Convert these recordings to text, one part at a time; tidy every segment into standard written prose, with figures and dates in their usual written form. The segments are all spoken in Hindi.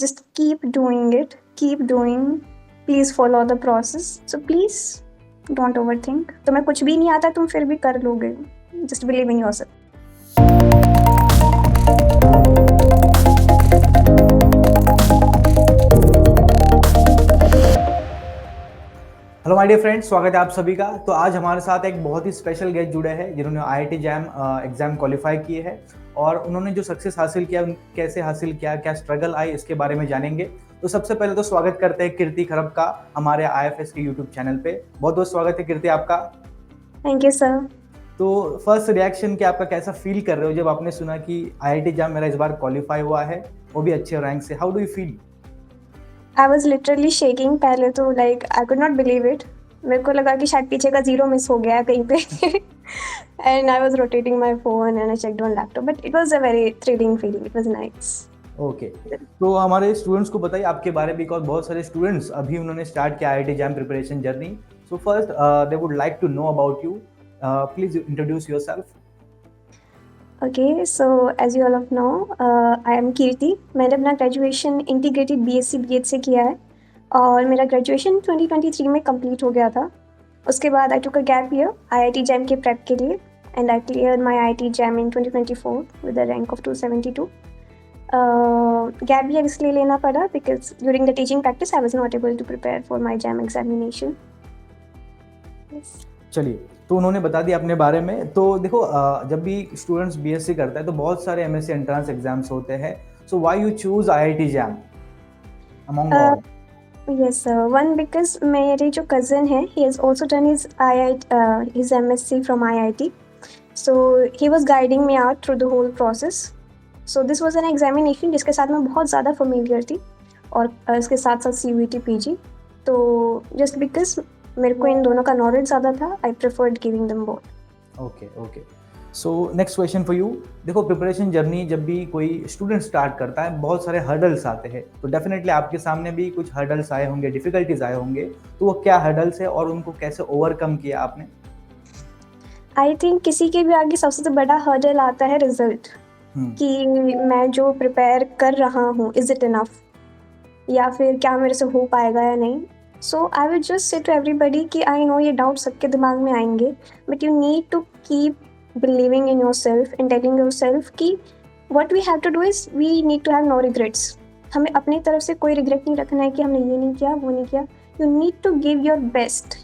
just keep doing it, keep doing. Please follow the process. So please don't overthink. तुम्हें कुछ भी नहीं आता, तुम फिर भी कर लोगे. Just believe in yourself. Hello my dear friends, स्वागत है आप सभी का। तो आज हमारे साथ एक बहुत ही स्पेशल गेस्ट जुड़े हैं जिन्होंने आईआईटी जैम एग्जाम क्वालिफाई किए हैं और उन्होंने जो सक्सेस हासिल किया, कैसे हासिल किया, क्या स्ट्रगल आई, इसके बारे में जानेंगे। तो सबसे पहले तो स्वागत करते हैं कीर्ति खरब का हमारे आईएफएस के यूट्यूब चैनल पे। बहुत बहुत स्वागत है कीर्ति आपका। Thank you, sir. तो फर्स्ट रिएक्शन कि आपका कैसा फील कर रहे हो जब आपने सुना कि आईआईटी जैम मेरा इस बार क्वालिफाई हुआ है, वो भी अच्छे रैंक से। How do you feel? I was literally shaking पहले तो, like I could not believe it. मेरे को लगा कि शायद पीछे का जीरो मिस हो गया है कहीं पे. And I was rotating my phone and I checked on laptop, but it was a very thrilling feeling. It was nice. Okay तो हमारे स्टूडेंट्स को बताइए आपके बारे में, बिकॉज बहुत सारे स्टूडेंट्स अभी उन्होंने स्टार्ट किया IIT JAM preparation journey. So first they would like to know about you. Please introduce yourself. Okay, so as you all of know, I am Kirti. मैंने अपना ग्रेजुएशन इंटीग्रेटेड BSc BH से किया है और मेरा ग्रेजुएशन 2023 में कंप्लीट हो गया था. उसके बाद I took a gap year IIT JAM के प्रेप के लिए and I clear my IIT JAM in 2024 with a rank of 272. Gap year इसलिए लेना पड़ा because during the teaching practice I was not able to prepare for my JAM examination. चलिए, तो उन्होंने बता दिया अपने बारे में। तो देखो, जब भी स्टूडेंट्स बीएससी करता है तो बहुत सारे एमएससी एंट्रेंस एग्जाम्स होते हैं। So why you choose IIT jam among all? Yes, sir. One, because मेरे जो cousin है, he has also done his MSc from IIT. So he was guiding me out through the whole process. So this was an examination जिसके साथ मैं बहुत ज़्यादा familiar थी और इसके साथ साथ CUET PG. तो just because मेरे को इन दोनों का knowledge ज़्यादा था, I preferred giving them both. Okay okay. So next question for you. देखो, प्रिपरेशन जर्नी जब भी कोई स्टूडेंट स्टार्ट करता है बहुत सारे हर्डल्स आते हैं, तो डेफिनेटली आपके सामने भी कुछ हर्डल्स आए होंगे, डिफिकल्टीज आए होंगे। तो वो क्या हर्डल्स है और उनको कैसे ओवरकम किया आपने? आई थिंक किसी के भी आगे सबसे बड़ा हर्डल आता है रिजल्ट, कि मैं जो प्रिपेयर कर रहा हूँ इज इट इनफ, या फिर क्या मेरे से हो पाएगा या नहीं. So I will just say to everybody कि आई नो ये डाउट सबके दिमाग में आएंगे, but you need to keep believing in yourself and telling yourself कि what we have to do is we need to have no regrets. हमें अपनी तरफ से कोई रिग्रेट नहीं रखना है कि हमने ये नहीं किया, वो नहीं किया. You need to give your best.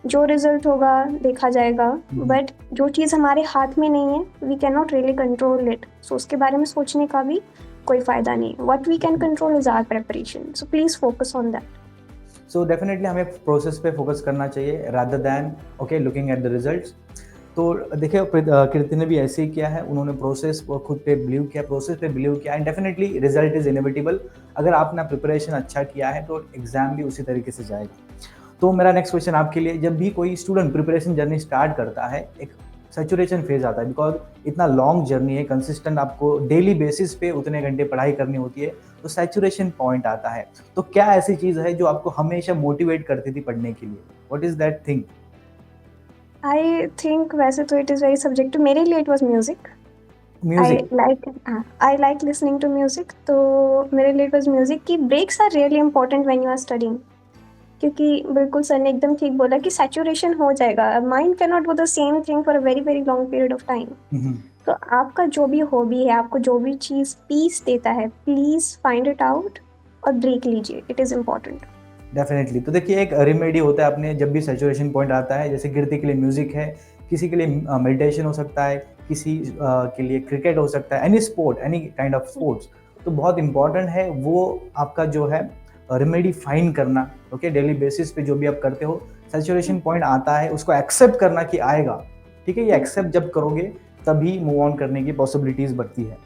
जो रिजल्ट होगा देखा जाएगा, बट जो चीज़ हमारे हाथ में नहीं है we can not really control it. So उसके बारे में सोचने का भी कोई फ़ायदा नहीं. What we can control is our preparation. So please focus on that. So definitely हमें प्रोसेस पे फोकस करना चाहिए rather than okay looking at the results. तो देखिए, कीर्ति ने भी ऐसे ही किया है। उन्होंने प्रोसेस खुद पे बिलीव किया, प्रोसेस पे बिलीव किया, and definitely result is inevitable. अगर आपने प्रिपरेशन अच्छा किया है तो एग्जाम भी उसी तरीके से जाएगा। तो मेरा नेक्स्ट क्वेश्चन आपके लिए, जब भी कोई स्टूडेंट प्रिपरेशन जर्नी स्टार्ट करता है, एक सैचुरेशन फेज आता है, बिकॉज इतना लॉन्ग जर्नी है, कंसिस्टेंट आपको डेली बेसिस पे उतने घंटे पढ़ाई करनी होती है, तो सैचुरेशन पॉइंट आता है। तो क्या ऐसी चीज़ है जो आपको हमेशा मोटिवेट करती थी पढ़ने के लिए? What is that thing? I think वैसे तो इट इज़ वेरी सब्जेक्टिव. मेरे लिए it was music. I like listening to music. तो मेरे लिए इट वॉज म्यूजिक की breaks are really important when you are studying. क्योंकि बिल्कुल सर ने एकदम ठीक बोला कि सैचुरेशन हो जाएगा. Mind can not do the same thing for a very very long period of time. तो आपका जो भी हॉबी है, आपको जो भी चीज़ पीस देता है, प्लीज़ फाइंड इट आउट और ब्रेक लीजिए. It is important. डेफिनेटली। तो देखिए, एक रेमेडी होता है अपने जब भी सैचुरेशन पॉइंट आता है, जैसे कीर्ति के लिए म्यूजिक है, किसी के लिए मेडिटेशन हो सकता है, किसी के लिए क्रिकेट हो सकता है, any sport, any kind of sports. तो बहुत इंपॉर्टेंट है वो आपका जो है रेमेडी फाइंड करना। ओके, डेली बेसिस पे जो भी आप करते हो, सैचुरेशन पॉइंट आता है, उसको एक्सेप्ट करना कि आएगा। ठीक है, ये एक्सेप्ट जब करोगे तभी मूव ऑन करने की पॉसिबिलिटीज बढ़ती है।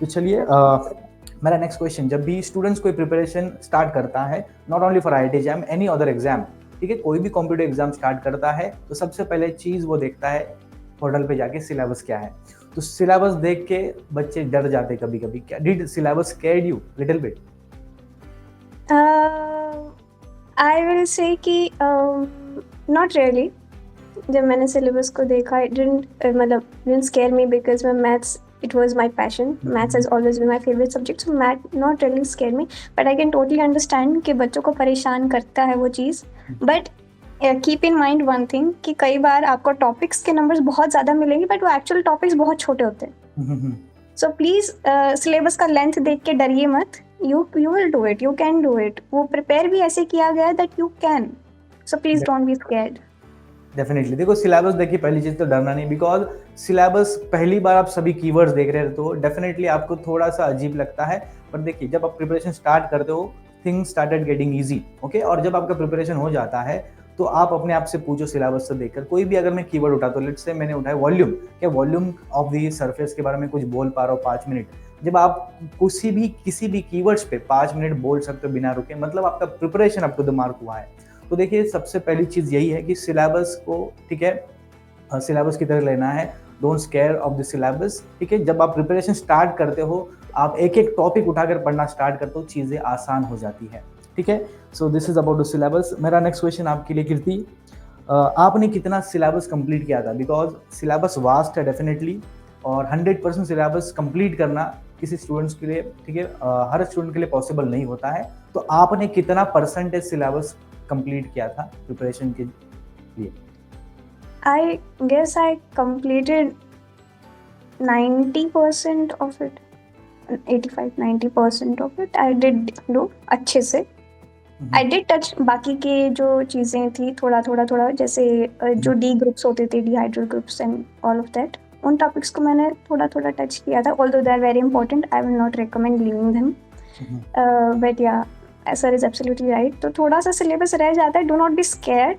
तो चलिए, मेरा नेक्स्ट क्वेश्चन, जब भी स्टूडेंट्स कोई प्रिपरेशन स्टार्ट करता है, not only for IIT jam, any other exam, ठीक है, कोई भी कॉम्पिटिटिव एग्जाम स्टार्ट करता है, तो सबसे पहले चीज़ वो देखता है पोर्टल पे जाके सिलेबस क्या है। तो सिलेबस देख के बच्चे डर जाते कभी कभी। क्या did syllabus scared you little bit? I will say कि नॉट रियली. जब मैंने सिलेबस को देखा, it didn't scare me because मैं maths it was my passion. Maths has always been my favorite subject, so math not really scared me, but I can totally understand कि बच्चों को परेशान करता है वो चीज़. But keep in mind one thing कि कई बार आपको टॉपिक्स के नंबर्स बहुत ज़्यादा मिलेंगे बट वो एक्चुअल टॉपिक्स बहुत छोटे होते हैं. सो प्लीज़ सिलेबस का लेंथ देख के डरिए मत. You will do it, you can do it. वो प्रिपेयर भी ऐसे किया गया है that you can. So please don't be scared. Definitely देखो सिलेबस देखिए, पहली चीज तो डरना नहीं, बिकॉज सिलेबस पहली बार आप सभी कीवर्ड्स देख रहे हो तो डेफिनेटली आपको थोड़ा सा अजीब लगता है. पर देखिए जब आप प्रिपरेशन स्टार्ट करते हो things started getting easy. Okay, और जब आपका प्रिपरेशन हो जाता है तो आप अपने आप से पूछो सिलेबस से देखकर कोई भी. अगर मैं कीवर्ड उठाता हूँ, लेट्स से मैंने उठाया वॉल्यूम, क्या वॉल्यूम ऑफ द सरफेस के बारे में कुछ बोल पा रहा हूँ 5 मिनट. जब आप किसी भी कीवर्ड्स पे 5 मिनट बोल सकते हो बिना रुके, मतलब आपका preparation up to the mark हुआ है. तो देखिए सबसे पहली चीज यही है कि सिलेबस को, ठीक है, सिलेबस की तरह लेना है. Don't square of the syllabus. ठीक है, जब आप प्रिपरेशन स्टार्ट करते हो, आप एक एक टॉपिक उठाकर पढ़ना स्टार्ट करते हो, चीजें आसान हो जाती है. ठीक है, so this is about the syllabus. मेरा नेक्स्ट क्वेश्चन आपके लिए कीर्ति, आपने कितना सिलेबस कंप्लीट किया था? बिकॉज सिलेबस वास्ट है डेफिनेटली, और 100% सिलेबस कंप्लीट करना किसी स्टूडेंट्स के लिए, ठीक है, हर स्टूडेंट के लिए पॉसिबल नहीं होता है. तो आपने कितना परसेंटेज सिलेबस कंप्लीट किया था प्रिपरेशन के लिए? I guess I completed 90% of it. 85-90% of it I did do अच्छे से. I did touch बाकी के जो चीज़ें थी थोड़ा जैसे जो डी ग्रुप्स होते थे, dihedral groups and all of that, उन टॉपिक्स को मैंने थोड़ा टच किया था. Although they are very important, I will not recommend leaving them. But yeah sir is absolutely right. तो थोड़ा सा सिलेबस रह जाता है, do not be scared.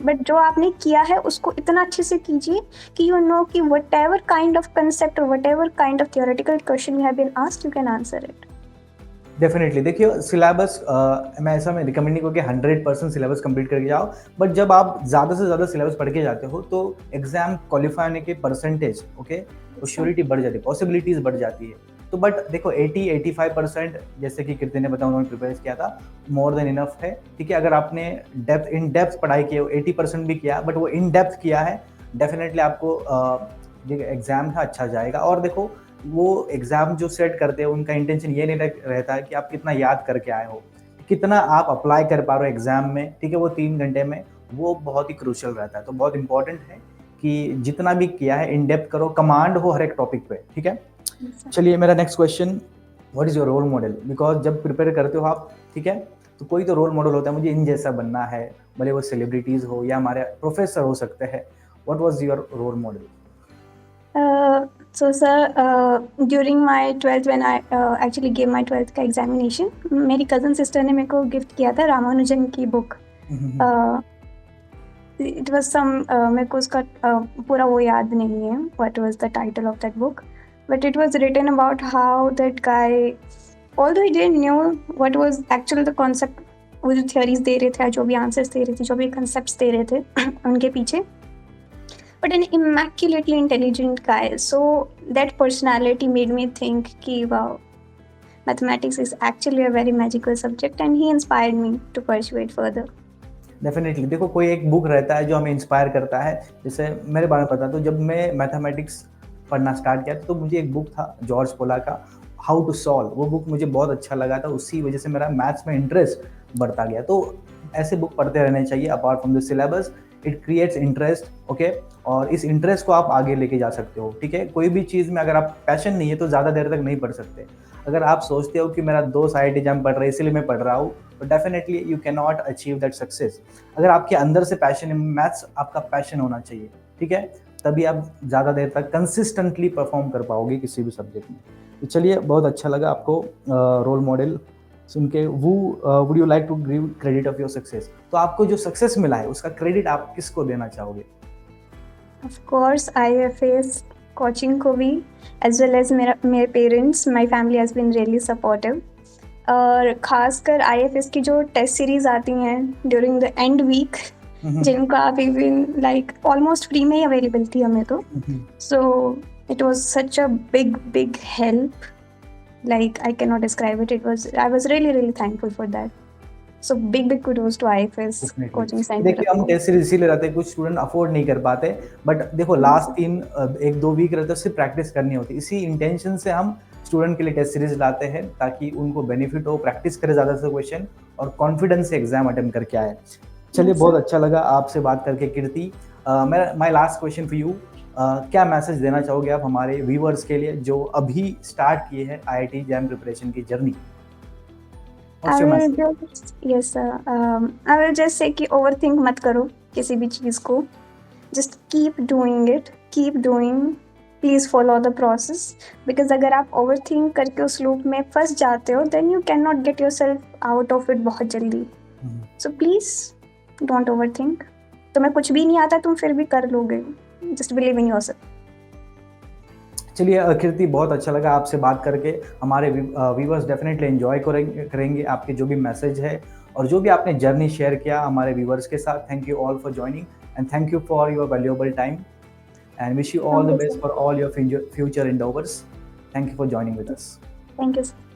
But जो आपने किया है उसको इतना अच्छे से कीजिए कि यू नो कि whatever kind of concept और whatever kind of theoretical question you have been asked you can answer it. Definitely देखिए सिलेबस मैं रिकमेंड नहीं करूँगी 100% सिलेबस कंप्लीट करके जाओ. बट जब आप ज़्यादा से ज़्यादा सिलेबस पढ़ के जाते हो तो एग्जाम क्वालिफाई होने के परसेंटेज, ओके, तो श्योरिटी बढ़ जाती है, पॉसिबिलिटीज बढ़ जाती है. तो बट देखो 80-85% जैसे कि कीर्ति ने बताया, उन्होंने प्रिपेयर किया था, मोर देन इनफ है. ठीक है, अगर आपने इन डेप्थ पढ़ाई की, 80% भी किया बट वो इन डेप्थ किया है, डेफिनेटली आपको जो एग्जाम था अच्छा जाएगा. और देखो वो एग्जाम जो सेट करते हैं उनका इंटेंशन ये नहीं रहता है कि आप कितना याद करके आए हो, कितना आप अप्लाई कर पा रहे हो एग्जाम में. ठीक है, वो 3 घंटे में वो बहुत ही क्रूशियल रहता है. तो बहुत इंपॉर्टेंट है कि जितना भी किया है इन डेप्थ करो, कमांड हो हर एक टॉपिक पे. ठीक है, चलिए मेरा next question, what is your role model? Because जब प्रिपेयर करते हो आप, ठीक है, तो कोई तो रोल मॉडल होता है, मुझे इन जैसा बनना है, भले वो सेलिब्रिटीज हो या हमारे प्रोफेसर हो सकते हैं. What was your role model? So sir, during my 12th when I actually gave my 12th का examination, मेरी cousin sister ने मेरे को gift किया था रामानुजन की book. It was some मेरे को उसका पूरा वो याद नहीं है what was the title of that book, but it was written about how that guy, although he didn't know what was actual the concept, वो जो theories दे रहे थे, जो भी answers दे रहे थे, जो भी concepts दे रहे थे उनके पीछे, but an immaculately intelligent guy. So that personality made me think कि wow, mathematics is actually a very magical subject, and he inspired me to pursue it further. Definitely देखो कोई एक बुक रहता है जो हमें इंस्पायर करता है. जैसे मेरे बारे में पता, तो जब मैं मैथमेटिक्स पढ़ना स्टार्ट किया तो मुझे एक बुक था जॉर्ज पोला का, हाउ टू सॉल्व. वो बुक मुझे बहुत अच्छा लगा था, उसी वजह से मेरा मैथ्स में इंटरेस्ट बढ़ता गया. तो ऐसे बुक पढ़ते रहने चाहिए apart from the syllabus. It creates interest, okay, और इस इंटरेस्ट को आप आगे लेके जा सकते हो. ठीक है, कोई भी चीज़ में अगर आप पैशन नहीं है तो ज़्यादा देर तक नहीं पढ़ सकते. अगर आप सोचते हो कि मेरा दोस्त IIT एग्जाम पढ़ रहा है इसलिए मैं पढ़ रहा हूँ, तो definitely you can not achieve that success. अगर आपके अंदर से पैशन है, मैथ्स आपका पैशन होना चाहिए. ठीक है, तभी आप ज़्यादा देर तक कंसिस्टेंटली परफॉर्म कर पाओगे किसी भी सब्जेक्ट में. तो चलिए, बहुत अच्छा लगा आपको रोल मॉडल सुन के. Would you like to give credit of your success? तो आपको जो सक्सेस मिला है उसका क्रेडिट आप किसको देना चाहोगे? Of course, IFS कोचिंग को भी, as well as मेरे parents, my family has been really supportive. और ख़ासकर IFS की जो टेस्ट सीरीज आती हैं ड्यूरिंग द एंड वीक, जिनका अभी भी लाइक ऑलमोस्ट फ्री में ही अवेलेबल थी हमें तो. So it was such a big help. Like I cannot describe it. I was really thankful for that. So big kudos to IFS coaching center. देखिए हम टेस्ट सीरीज इसीलिए रहते हैं, कुछ स्टूडेंट अफोर्ड नहीं कर पाते, बट देखो लास्ट 1-2 वीक रहते सिर्फ प्रैक्टिस करनी होती, इसी इंटेंशन से हम स्टूडेंट के लिए टेस्ट सीरीज लाते हैं ताकि उनको बेनिफिट हो, प्रैक्टिस करे ज़्यादा से क्वेश्चन और कॉन्फिडेंस से एग्जाम अटेम्प्ट करके आए। चलिए बहुत अच्छा लगा आपसे बात करके Kirti. My last question for you, क्या मैसेज देना चाहोगे आप हमारे व्यूअर्स के लिए जो अभी स्टार्ट किए हैं IIT जैम प्रिपरेशन की journey? I will just yes sir. I will just say कि overthink मत करो किसी भी चीज़ को. Just keep doing it. Keep doing. Please follow the process. Because अगर आप overthink करके उस loop में फंस जाते हो, then you cannot get yourself out of it बहुत जल्दी. So please don't overthink. तुम्हें कुछ भी नहीं आता तुम फिर भी कर लोगे. Just believe in yourself. चलिए कीर्ति, बहुत अच्छा लगा आपसे बात करके। हमारे व्यूअर्स डेफिनेटली एंजॉय करेंगे आपके जो भी मैसेज है और जो भी आपने जर्नी शेयर किया हमारे व्यूअर्स के साथ। Thank you all for joining and thank you for your valuable time and wish you all the best for all your future endeavors. Thank you for joining with us. Thank you.